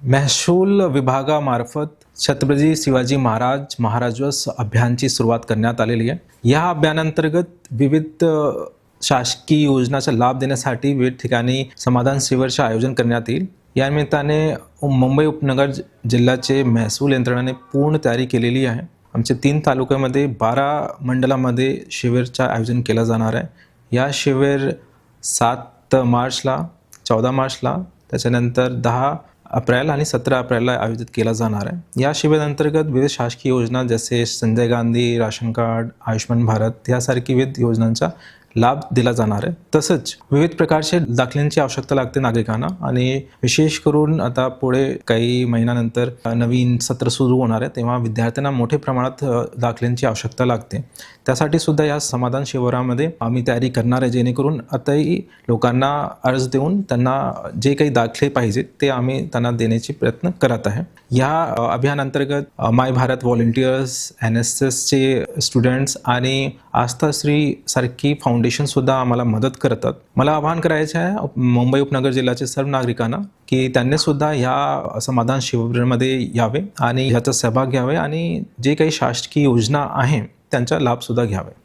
महसूल विभागामार्फत छत्रपती शिवाजी महाराजोत्सव अभियानची सुरुवात करण्यात आलेली आहे। या अभियानांतर्गत विविध शासकीय योजनांचा लाभ देण्यासाठी विविध ठिकाणी समाधान शिबिराचे आयोजन करण्यात येईल। या निमित्ताने मुंबई उपनगर जिल्ह्याचे महसूल यंत्रणेने पूर्ण तयारी केलेली आहे। आमच्या 3 तालुक्यामध्ये 12 मंडलामध्ये शिबिराचे आयोजन केले जाणार आहे। या शिबिर 7 मार्चला, 14 मार्चला, त्याच्यानंतर 10 अप्रैल आणि 17 अप्रैलला आयोजित केला जाणार आहे। या शिबिरांतर्गत विविध शासकीय योजना जसे संजय गांधी राशन कार्ड, आयुष्मान भारत यासारखी विविध योजनांचा लाभ दिला जाणार आहे। तसंच विविध प्रकारचे दाखल्यांची आवश्यकता लागते नागरिकांना आणि विशेष करून आता पुढे काही महिन्यानंतर नवीन सत्र सुरू होणार आहे, तेव्हा विद्यार्थ्यांना मोठ्या प्रमाणात दाखल्यांची आवश्यकता लागते। त्यासाठी सुद्धा या समाधान शिबिरामध्ये आम्ही तयारी करणार आहे, जेणेकरून आताही लोकांना अर्ज देऊन त्यांना जे काही दाखले पाहिजे ते आम्ही त्यांना देण्याचे प्रयत्न करत आहे। या अभियानांतर्गत माय भारत व्हॉलंटियर्स, NSSचे स्टुडंट्स आणि आस्थाश्री सारखी फाउंडेशन सुद्धा आम्हाला मदत करतात। मला आवाहन करायचे आहे मुंबई उपनगर जिल्ह्याचे सर्व नागरिकांना की त्यांनी सुद्धा या समाधान शिबिरामध्ये यावे आणि याचा सहभाग घ्यावे आणि जे काही शासकीय योजना आहे त्यांचा लाभ सुद्धा घ्यावे।